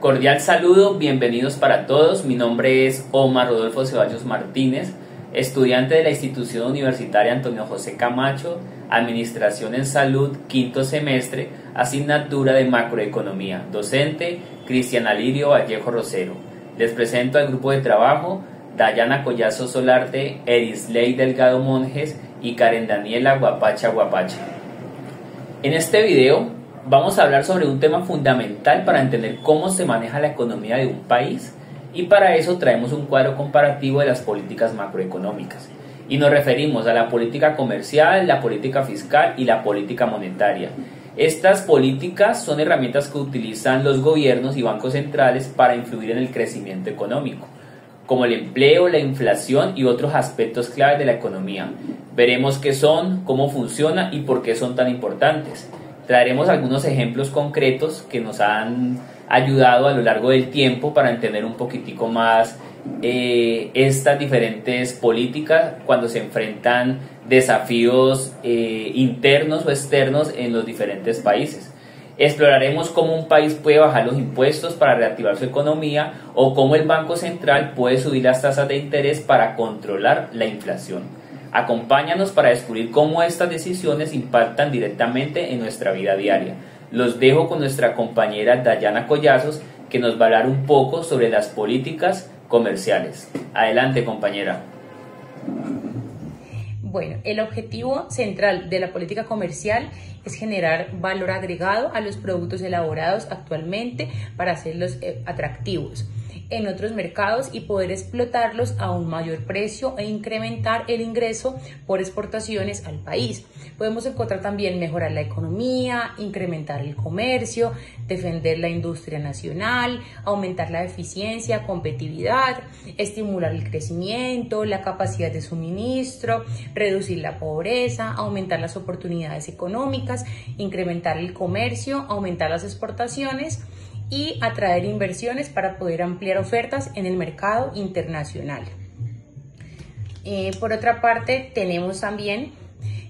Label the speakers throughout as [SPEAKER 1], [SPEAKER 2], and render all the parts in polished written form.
[SPEAKER 1] Cordial saludo, bienvenidos para todos. Mi nombre es Omar Rodolfo Ceballos Martínez, estudiante de la institución universitaria Antonio José Camacho, Administración en Salud, quinto semestre, asignatura de Macroeconomía, docente Cristiana Lirio Vallejo Rosero. Les presento al grupo de trabajo Dayana Collazo Solarte, Erisley Delgado Monjes y Karen Daniela Guapacha. En este video vamos a hablar sobre un tema fundamental para entender cómo se maneja la economía de un país, y para eso traemos un cuadro comparativo de las políticas macroeconómicas y nos referimos a la política comercial, la política fiscal y la política monetaria. Estas políticas son herramientas que utilizan los gobiernos y bancos centrales para influir en el crecimiento económico, como el empleo, la inflación y otros aspectos claves de la economía. Veremos qué son, cómo funcionan y por qué son tan importantes. Traeremos algunos ejemplos concretos que nos han ayudado a lo largo del tiempo para entender un poquitico más estas diferentes políticas cuando se enfrentan desafíos internos o externos en los diferentes países. Exploraremos cómo un país puede bajar los impuestos para reactivar su economía o cómo el Banco Central puede subir las tasas de interés para controlar la inflación. Acompáñanos para descubrir cómo estas decisiones impactan directamente en nuestra vida diaria. Los dejo con nuestra compañera Dayana Collazos, que nos va a hablar un poco sobre las políticas comerciales. Adelante, compañera.
[SPEAKER 2] Bueno, el objetivo central de la política comercial es generar valor agregado a los productos elaborados actualmente para hacerlos atractivos en otros mercados y poder explotarlos a un mayor precio e incrementar el ingreso por exportaciones al país. Podemos encontrar también mejorar la economía, incrementar el comercio, defender la industria nacional, aumentar la eficiencia, competitividad, estimular el crecimiento, la capacidad de suministro, reducir la pobreza, aumentar las oportunidades económicas, incrementar el comercio, aumentar las exportaciones y atraer inversiones para poder ampliar ofertas en el mercado internacional. Por otra parte, tenemos también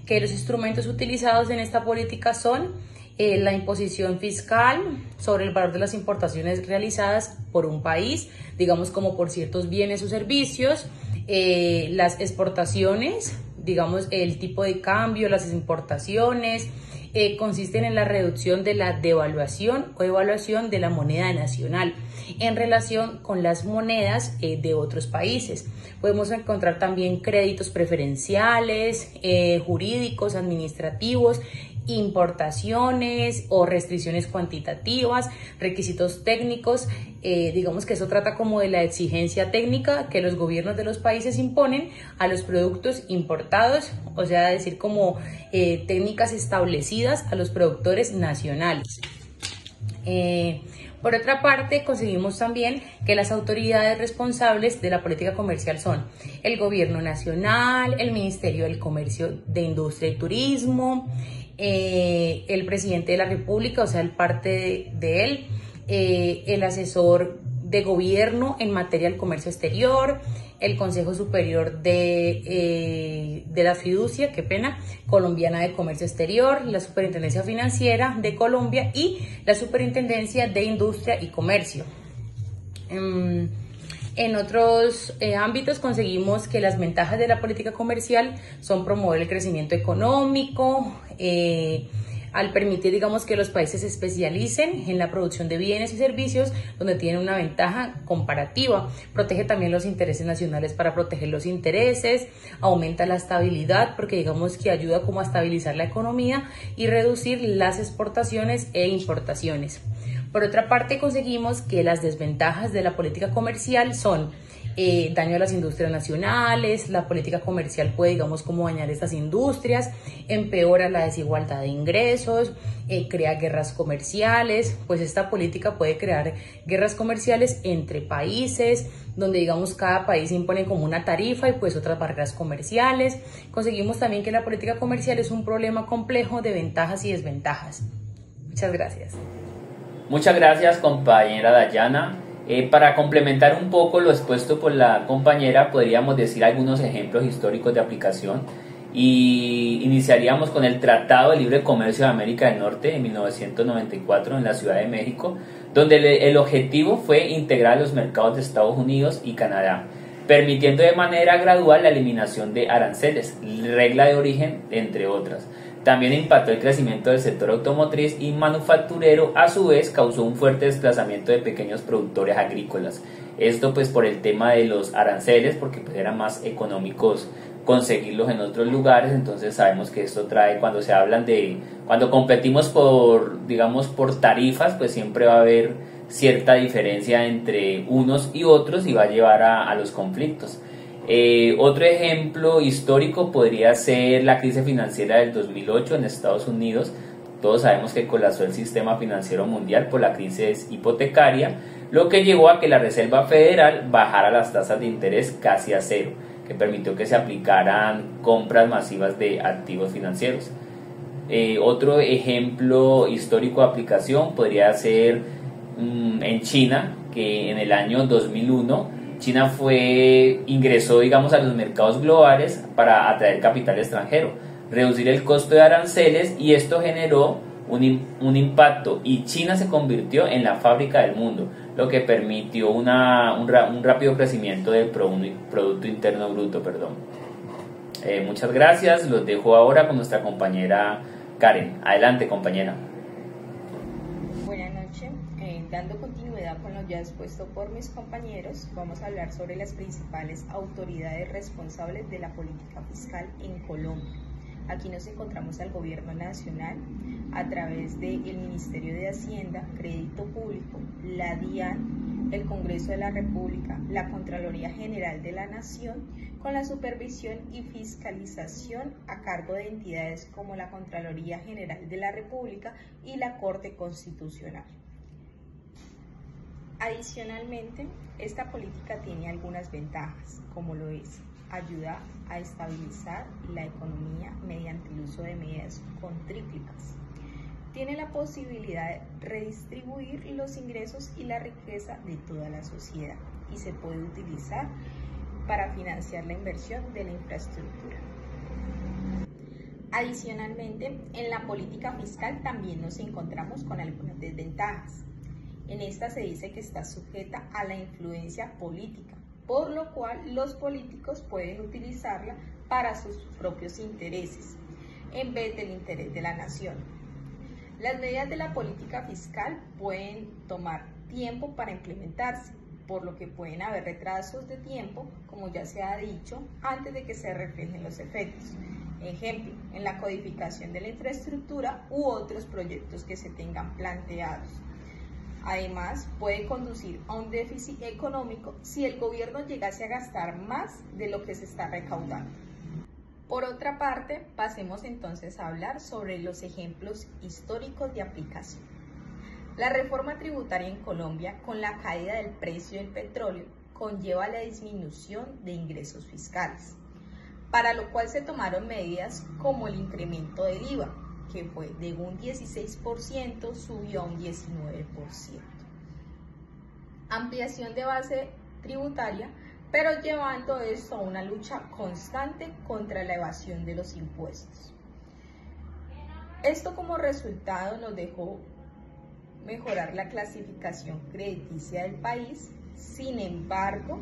[SPEAKER 2] que los instrumentos utilizados en esta política son la imposición fiscal sobre el valor de las importaciones realizadas por un país, digamos como por ciertos bienes o servicios, las exportaciones, digamos el tipo de cambio, las importaciones, consisten en la reducción de la devaluación o evaluación de la moneda nacional en relación con las monedas de otros países. Podemos encontrar también créditos preferenciales, jurídicos, administrativos, importaciones o restricciones cuantitativas, requisitos técnicos, digamos que eso trata como de la exigencia técnica que los gobiernos de los países imponen a los productos importados, o sea, decir como técnicas establecidas a los productores nacionales. Por otra parte, conseguimos también que las autoridades responsables de la política comercial son el Gobierno Nacional, el Ministerio del Comercio, de Industria y Turismo, el Presidente de la República, o sea, el parte de él, el asesor de gobierno en materia del comercio exterior, el Consejo Superior de la Fiducia, colombiana de comercio exterior, la Superintendencia Financiera de Colombia y la Superintendencia de Industria y Comercio. En otros ámbitos conseguimos que las ventajas de la política comercial son promover el crecimiento económico, al permitir, digamos, que los países se especialicen en la producción de bienes y servicios donde tienen una ventaja comparativa. Protege también los intereses nacionales para proteger los intereses, aumenta la estabilidad porque digamos que ayuda como a estabilizar la economía y reducir las exportaciones e importaciones. Por otra parte, conseguimos que las desventajas de la política comercial son daño a las industrias nacionales, la política comercial puede, digamos, como dañar estas industrias, empeora la desigualdad de ingresos, crea guerras comerciales, pues esta política puede crear guerras comerciales entre países, donde, digamos, cada país impone como una tarifa y pues otras barreras comerciales. Conseguimos también que la política comercial es un problema complejo de ventajas y desventajas. Muchas gracias.
[SPEAKER 1] Muchas gracias, compañera Dayana. Para complementar un poco lo expuesto por la compañera, podríamos decir algunos ejemplos históricos de aplicación. y iniciaríamos con el Tratado de Libre Comercio de América del Norte en 1994 en la Ciudad de México, donde el objetivo fue integrar los mercados de Estados Unidos y Canadá, permitiendo de manera gradual la eliminación de aranceles, regla de origen, entre otras. También impactó el crecimiento del sector automotriz y manufacturero, a su vez causó un fuerte desplazamiento de pequeños productores agrícolas. Esto pues por el tema de los aranceles, porque pues eran más económicos conseguirlos en otros lugares. Entonces sabemos que esto trae, cuando se hablan de, cuando competimos por, digamos, por tarifas, pues siempre va a haber cierta diferencia entre unos y otros y va a llevar a los conflictos. Otro ejemplo histórico podría ser la crisis financiera del 2008 en Estados Unidos. Todos sabemos que colapsó el sistema financiero mundial por la crisis hipotecaria, lo que llevó a que la Reserva Federal bajara las tasas de interés casi a cero, que permitió que se aplicaran compras masivas de activos financieros. Otro ejemplo histórico de aplicación podría ser en China, que en el año 2001 China ingresó, digamos, a los mercados globales para atraer capital extranjero, reducir el costo de aranceles, y esto generó un impacto, y China se convirtió en la fábrica del mundo, lo que permitió un rápido crecimiento del Producto Interno Bruto. Muchas gracias, los dejo ahora con nuestra compañera Karen. Adelante, compañera.
[SPEAKER 3] Buenas noches. Dando continuidad con lo ya expuesto por mis compañeros, vamos a hablar sobre las principales autoridades responsables de la política fiscal en Colombia. Aquí nos encontramos al Gobierno Nacional a través del Ministerio de Hacienda, Crédito Público, la DIAN, el Congreso de la República, la Contraloría General de la Nación, con la supervisión y fiscalización a cargo de entidades como la Contraloría General de la República y la Corte Constitucional. Adicionalmente, esta política tiene algunas ventajas, como lo es: ayuda a estabilizar la economía mediante el uso de medidas contríclicas. Tiene la posibilidad de redistribuir los ingresos y la riqueza de toda la sociedad y se puede utilizar para financiar la inversión de la infraestructura. Adicionalmente, en la política fiscal también nos encontramos con algunas desventajas. En esta se dice que está sujeta a la influencia política, por lo cual los políticos pueden utilizarla para sus propios intereses, en vez del interés de la nación. Las medidas de la política fiscal pueden tomar tiempo para implementarse, por lo que pueden haber retrasos de tiempo, como ya se ha dicho, antes de que se reflejen los efectos. Ejemplo, en la codificación de la infraestructura u otros proyectos que se tengan planteados. Además, puede conducir a un déficit económico si el gobierno llegase a gastar más de lo que se está recaudando. Por otra parte, pasemos entonces a hablar sobre los ejemplos históricos de aplicación. La reforma tributaria en Colombia, con la caída del precio del petróleo, conlleva la disminución de ingresos fiscales, para lo cual se tomaron medidas como el incremento del IVA, que fue de un 16% subió a un 19%. Ampliación de base tributaria, pero llevando esto a una lucha constante contra la evasión de los impuestos. Esto como resultado nos dejó mejorar la clasificación crediticia del país. Sin embargo,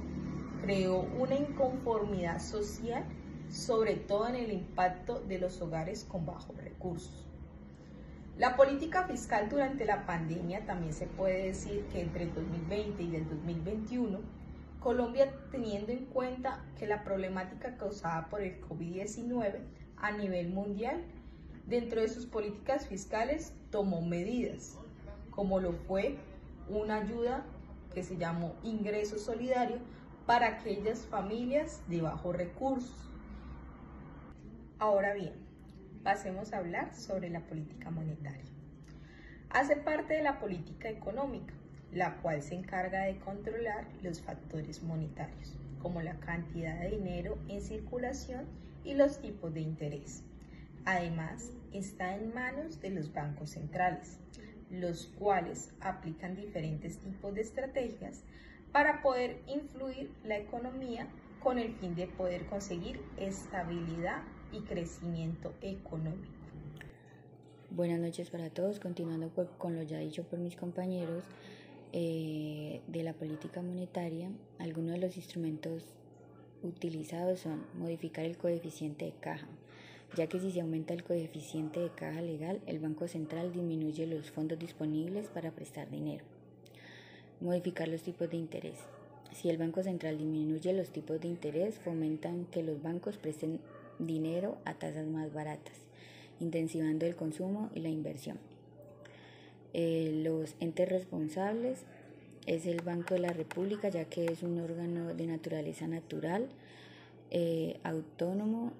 [SPEAKER 3] creó una inconformidad social, sobre todo en el impacto de los hogares con bajos recursos. La política fiscal durante la pandemia, también se puede decir que entre el 2020 y el 2021, Colombia, teniendo en cuenta que la problemática causada por el COVID-19 a nivel mundial, dentro de sus políticas fiscales tomó medidas, como lo fue una ayuda que se llamó Ingreso Solidario para aquellas familias de bajos recursos. Ahora bien, pasemos a hablar sobre la política monetaria. Hace parte de la política económica, la cual se encarga de controlar los factores monetarios, como la cantidad de dinero en circulación y los tipos de interés. Además, está en manos de los bancos centrales, los cuales aplican diferentes tipos de estrategias para poder influir la economía con el fin de poder conseguir estabilidad y crecimiento económico.
[SPEAKER 4] Buenas noches para todos. Continuando con lo ya dicho por mis compañeros de la política monetaria, algunos de los instrumentos utilizados son modificar el coeficiente de caja, ya que si se aumenta el coeficiente de caja legal, el Banco Central disminuye los fondos disponibles para prestar dinero. Modificar los tipos de interés. Si el Banco Central disminuye los tipos de interés, fomentan que los bancos presten dinero a tasas más baratas, intensivando el consumo y la inversión. Los entes responsables es el Banco de la República, ya que es un órgano de naturaleza natural, autónomo,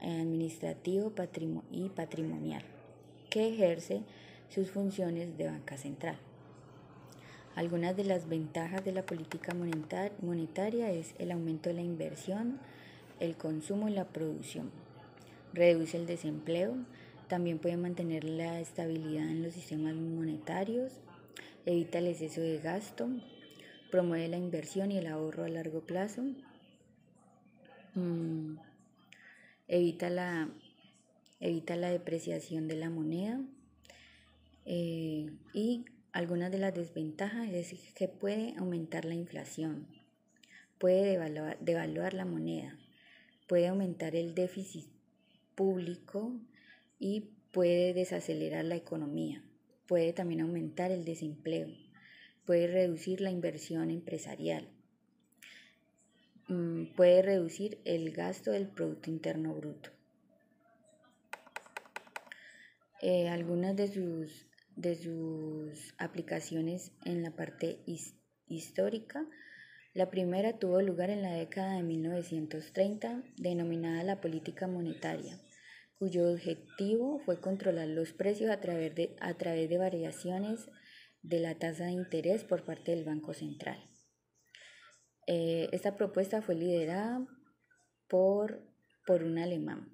[SPEAKER 4] administrativo y patrimonial, que ejerce sus funciones de banca central. Algunas de las ventajas de la política monetaria es el aumento de la inversión, el consumo y la producción. Reduce el desempleo, también puede mantener la estabilidad en los sistemas monetarios, evita el exceso de gasto, promueve la inversión y el ahorro a largo plazo, evita la depreciación de la moneda y algunas de las desventajas es que puede aumentar la inflación, puede devaluar la moneda, puede aumentar el déficit público y puede desacelerar la economía, puede también aumentar el desempleo, puede reducir la inversión empresarial, puede reducir el gasto del Producto Interno Bruto. Algunas de sus aplicaciones en la parte histórica. La primera tuvo lugar en la década de 1930, denominada la política monetaria, cuyo objetivo fue controlar los precios a través de variaciones de la tasa de interés por parte del Banco Central. Esta propuesta fue liderada por un alemán.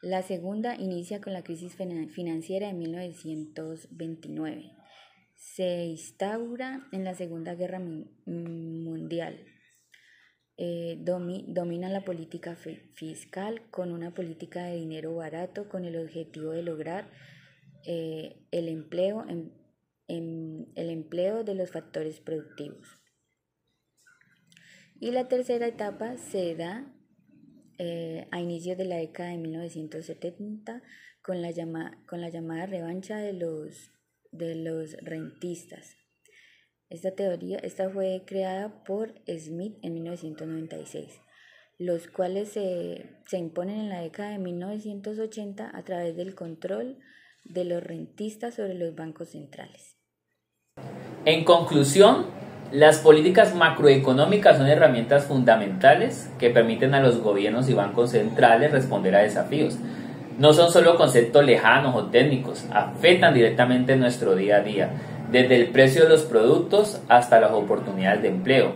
[SPEAKER 4] La segunda inicia con la crisis financiera de 1929. Se instaura en la Segunda Guerra Mundial. Domina la política fiscal con una política de dinero barato con el objetivo de lograr el empleo de los factores productivos. Y la tercera etapa se da a inicios de la década de 1970 con la llamada revancha de los rentistas. Esta fue creada por Smith en 1996, los cuales se imponen en la década de 1980 a través del control de los rentistas sobre los bancos centrales.
[SPEAKER 1] En conclusión, las políticas macroeconómicas son herramientas fundamentales que permiten a los gobiernos y bancos centrales responder a desafíos. No son solo conceptos lejanos o técnicos, afectan directamente nuestro día a día, desde el precio de los productos hasta las oportunidades de empleo.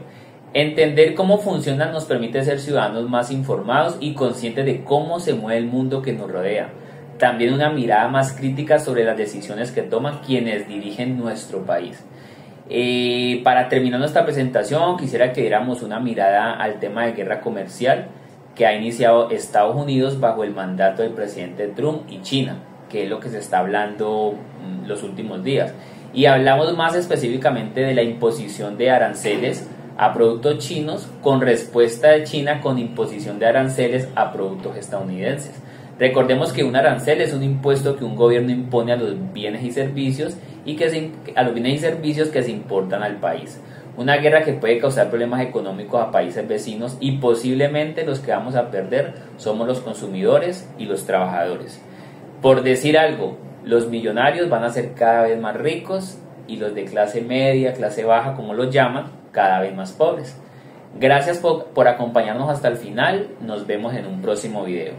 [SPEAKER 1] Entender cómo funcionan nos permite ser ciudadanos más informados y conscientes de cómo se mueve el mundo que nos rodea. También una mirada más crítica sobre las decisiones que toman quienes dirigen nuestro país. Para terminar nuestra presentación, quisiera que diéramos una mirada al tema de guerra comercial que ha iniciado Estados Unidos bajo el mandato del presidente Trump y China, que es lo que se está hablando los últimos días. Y hablamos más específicamente de la imposición de aranceles a productos chinos con respuesta de China con imposición de aranceles a productos estadounidenses. Recordemos que un arancel es un impuesto que un gobierno impone a los bienes y servicios que se importan al país. Una guerra que puede causar problemas económicos a países vecinos y posiblemente los que vamos a perder somos los consumidores y los trabajadores. Por decir algo, los millonarios van a ser cada vez más ricos y los de clase media, clase baja, como los llaman, cada vez más pobres. Gracias por acompañarnos hasta el final. Nos vemos en un próximo video.